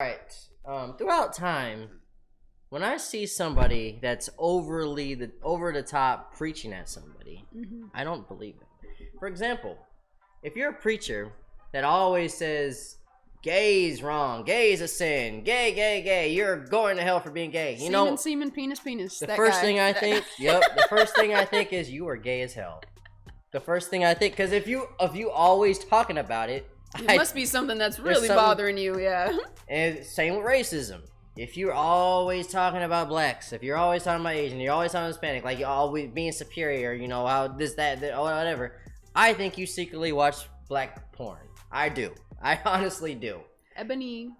Alright, throughout time, when I see somebody that's over the top preaching at somebody, I don't believe it. For example, if you're a preacher that always says gay is wrong, gay is a sin, gay, you're going to hell for being gay. Semen, penis. The first thing I think, the first thing I think is you are gay as hell. The first thing I think, because if you always talking about it, it must be something that's really bothering you, yeah. And same with racism. If you're always talking about blacks, if you're always talking about Asian, you're always talking Hispanic, like you're always being superior, how this, that, or whatever. I think you secretly watch black porn. I do. I honestly do. Ebony.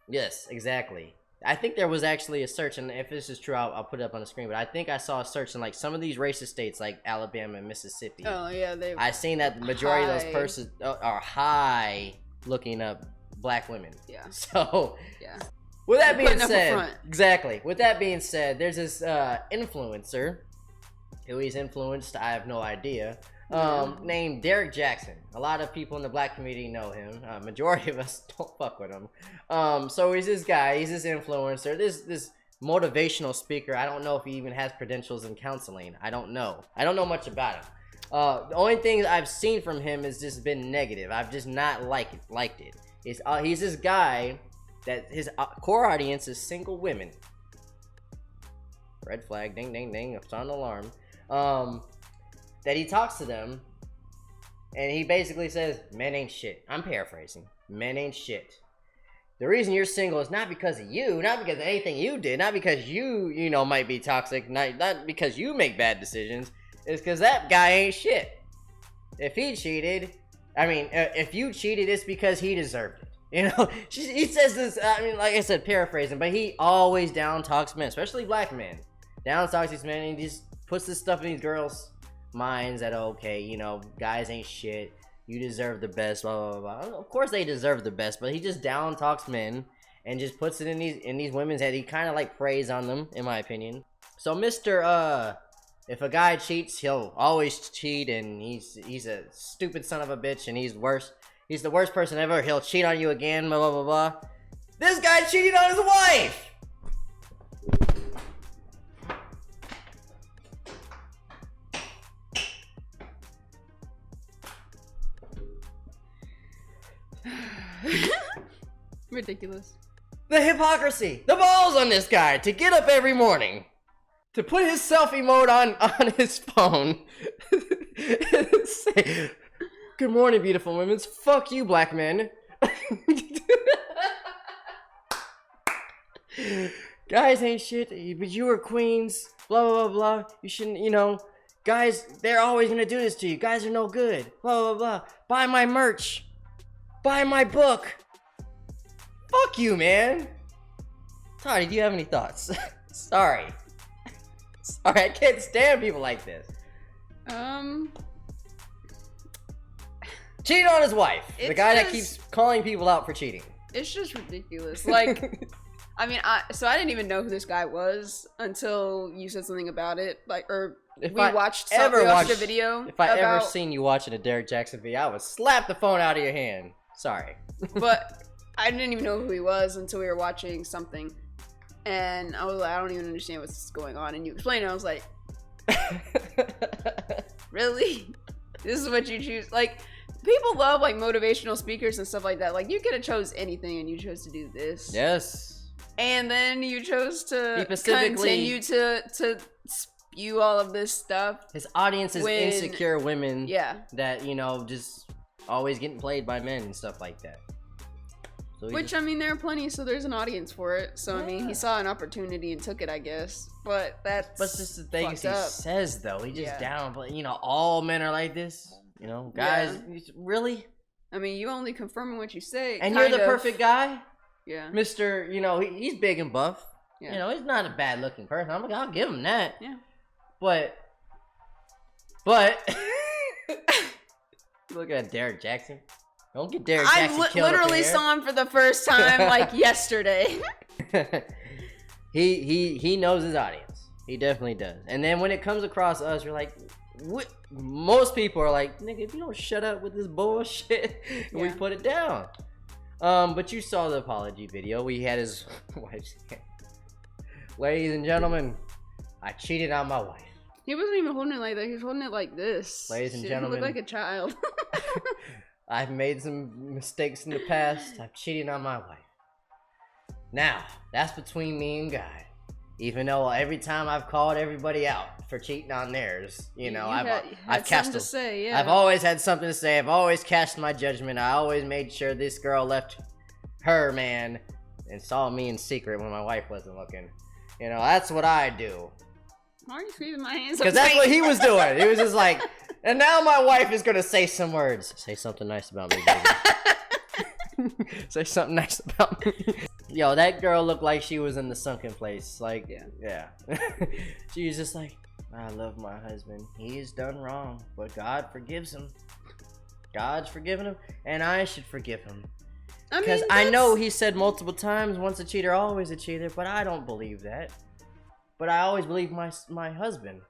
Yes, exactly. I think there was actually a search, and if this is true, I'll put it up on the screen. But I think I saw a search in like some of these racist states, like Alabama and Mississippi. Oh yeah, I seen that the majority of those persons are high looking up black women. Yeah. So yeah. With that being said, exactly. With that being said, there's this influencer who he's influenced. I have no idea. Named Derrick Jaxn. A lot of people in the black community know him. Majority of us don't fuck with him. So he's this guy. He's this influencer. This motivational speaker. I don't know if he even has credentials in counseling. I don't know. I don't know much about him. The only thing I've seen from him has just been negative. I've just not liked it. He's this guy that his core audience is single women. Red flag. Ding, ding, ding. Sound alarm. That he talks to them, and he basically says, men ain't shit. I'm paraphrasing. Men ain't shit. The reason you're single is not because of you, not because of anything you did, not because you might be toxic, not because you make bad decisions. It's because that guy ain't shit. If he cheated, if you cheated, it's because he deserved it. He says this, like I said, paraphrasing, but he always down talks men, especially black men. Down talks these men, and he just puts this stuff in these girls' minds that, okay, guys ain't shit, you deserve the best, blah blah blah. Of course they deserve the best, but he just down talks men and just puts it in these women's head. He kind of like preys on them, in my opinion. So if a guy cheats, he'll always cheat, and he's a stupid son of a bitch, and he's the worst person ever. He'll cheat on you again, blah blah blah blah. This guy cheated on his wife. Ridiculous. The hypocrisy, the balls on this guy to get up every morning, to put his selfie mode on his phone, and say, "Good morning, beautiful women. Fuck you, black men." Guys ain't shit, but you are queens. Blah blah blah blah. You shouldn't, guys. They're always gonna do this to you. Guys are no good. Blah blah blah. Buy my merch. Buy my book. Fuck you, man. Toddy, do you have any thoughts? Sorry, I can't stand people like this. Cheating on his wife. The guy that keeps calling people out for cheating. It's just ridiculous. Like, so I didn't even know who this guy was until you said something about it. Like, or we watched a video. If I ever seen you watching a Derrick Jaxn video, I would slap the phone out of your hand. Sorry. But I didn't even know who he was until we were watching something, and I was like, I don't even understand what's going on. And you explained it, I was like, really? This is what you choose? Like, people love like motivational speakers and stuff like that. Like, you could have chose anything, and you chose to do this. Yes. And then you chose to continue to spew all of this stuff. His audience is insecure women. Yeah. That just always getting played by men and stuff like that. So there are plenty, so there's an audience for it. So he saw an opportunity and took it, I guess. But just the things he says, though. He just all men are like this. Guys, really? You only confirming what you say. And you're the perfect guy. Yeah. Mr. He's big and buff. Yeah. He's not a bad looking person. I'll give him that. Yeah. But look at Derrick Jaxn. Don't get Derrick Jaxn killed. I literally saw him for the first time like yesterday. He knows his audience. He definitely does. And then when it comes across us, we're like, what? Most people are like, nigga, if you don't shut up with this bullshit, we put it down. But you saw the apology video. We had his wife's hand. Ladies and gentlemen, I cheated on my wife. He wasn't even holding it like that. He was holding it like this. Ladies and gentlemen, he looked like a child. I've made some mistakes in the past. I've cheated on my wife. Now, that's between me and God. Even though every time I've called everybody out for cheating on theirs, I've cast them. Say, yeah. I've always had something to say. I've always cast my judgment. I always made sure this girl left her man and saw me in secret when my wife wasn't looking. That's what I do. Why are you squeezing my hands? Because that's what he was doing. He was just like, and now my wife is going to say some words. Say something nice about me, baby. Say something nice about me. Yo, that girl looked like she was in the sunken place. Like, yeah. She was just like, I love my husband. He has done wrong, but God forgives him. God's forgiven him, and I should forgive him. Because I know he said multiple times, once a cheater, always a cheater, but I don't believe that. But I always believe my husband.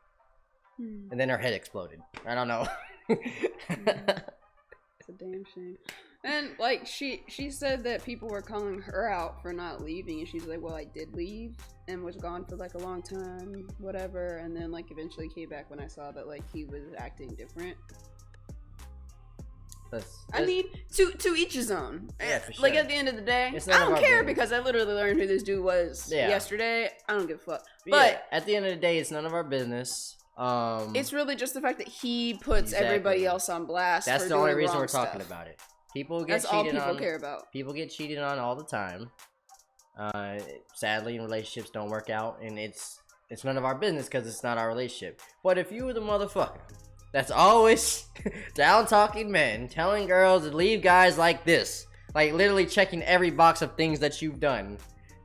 And then her head exploded. I don't know. It's a damn shame. And like she said that people were calling her out for not leaving, and she's like, well, I did leave and was gone for like a long time, whatever, and then like eventually came back when I saw that like he was acting different. I mean, to each his own. Yeah, for sure. Like at the end of the day, I don't care because I literally learned who this dude was yesterday. I don't give a fuck. But at the end of the day, it's none of our business. It's really just the fact that he puts everybody else on blast. That's the only reason we're talking about it. People get cheated on. That's all people care about. People get cheated on all the time. Sadly, relationships don't work out, and it's none of our business because it's not our relationship. But if you were the motherfucker that's always down talking men, telling girls to leave guys like this, like literally checking every box of things that you've done,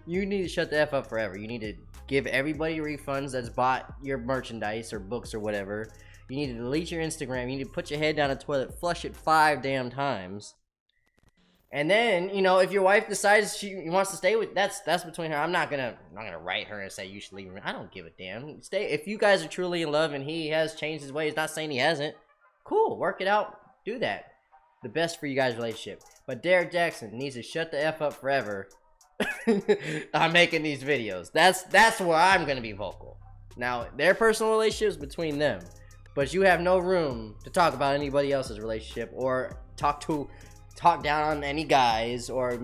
you need to shut the F up forever. You need to give everybody refunds that's bought your merchandise or books or whatever. You need to delete your Instagram. You need to put your head down the toilet, flush it 5 damn times. And then, if your wife decides she wants to stay with, that's between her. I'm not gonna write her and say you should leave her. I don't give a damn. Stay. If you guys are truly in love and he has changed his ways, not saying he hasn't, cool, work it out, do that. The best for you guys' relationship. But Derrick Jaxn needs to shut the F up forever. I'm making these videos. That's where I'm gonna be vocal. Now, their personal relationships between them, but you have no room to talk about anybody else's relationship or talk down on any guys or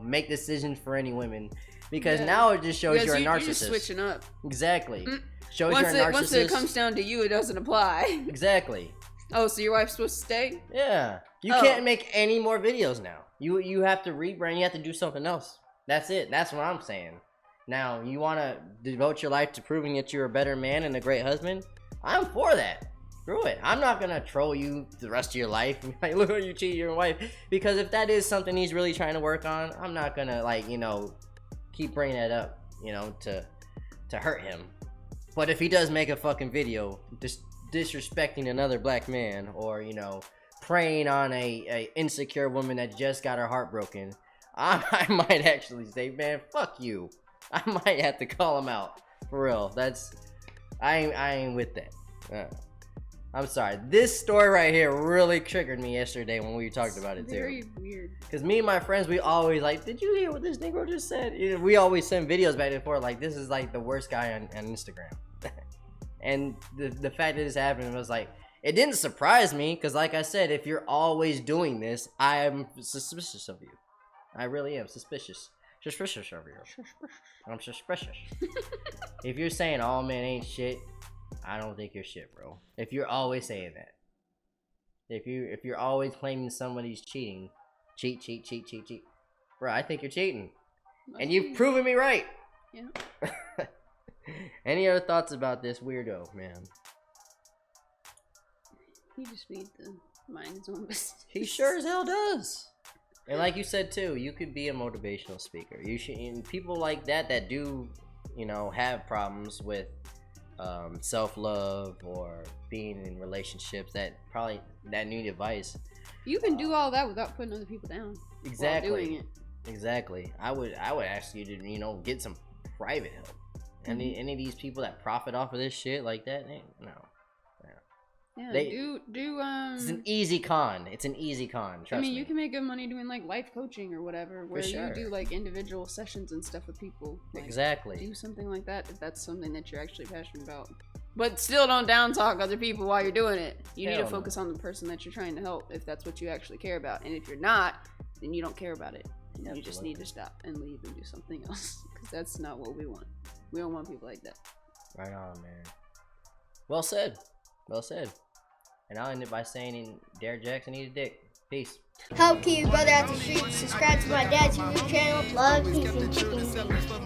make decisions for any women, because now it just shows you're a narcissist. You're just switching up. Exactly. Shows you're a narcissist. Once it comes down to you, it doesn't apply. Exactly. Oh, so your wife's supposed to stay? Yeah. You can't make any more videos now. You have to rebrand. You have to do something else. That's it. That's what I'm saying. Now, you want to devote your life to proving that you're a better man and a great husband? I'm for that. Screw it. I'm not gonna troll you the rest of your life. Like, look how you cheat your wife. Because if that is something he's really trying to work on, I'm not gonna keep bringing that up, to hurt him. But if he does make a fucking video disrespecting another black man, or preying on a insecure woman that just got her heart broken, I might actually say, man, fuck you. I might have to call him out for real. I ain't with that. I'm sorry. This story right here really triggered me yesterday when we talked about it too. Very weird. Because me and my friends, we always like, did you hear what this Negro just said? We always send videos back and forth like, this is like the worst guy on Instagram. And the fact that this happened was like, it didn't surprise me because, like I said, if you're always doing this, I am suspicious of you. I really am suspicious. Suspicious of you. I'm suspicious. If you're saying all men ain't shit, I don't think you're shit, bro. If you're always saying that. If you're always claiming somebody's cheating, cheat. Bro, I think you're cheating. And you've proven me right. Yeah. Any other thoughts about this weirdo, man? He just needs to mind his own business. He sure as hell does. And like you said too, you could be a motivational speaker. You should, and people like that do, have problems with self-love or being in relationships that need advice. You can do all that without putting other people down. Exactly. While doing it. Exactly. I would ask you to get some private help. Any of these people that profit off of this shit like that, no. Yeah, They- do It's an easy con. It's an easy con. Trust I mean, me. you can make good money doing like life coaching or whatever, where sure. you do like individual sessions and stuff with people. Like, Exactly. do something like that if that's something that you're actually passionate about. But still, don't down talk other people while you're doing it. You need Hell to no. focus on the person that you're trying to help if that's what you actually care about. And if you're not, then you don't care about it. And you just need to stop and leave and do something else, because that's not what we want. We don't want people like that. Right on, man. Well said. Well said. And I'll end it by saying Derrick Jaxn eat a dick. Peace. Help keep your brother out the streets. Subscribe to my dad's YouTube channel. Love, peace, and chicken.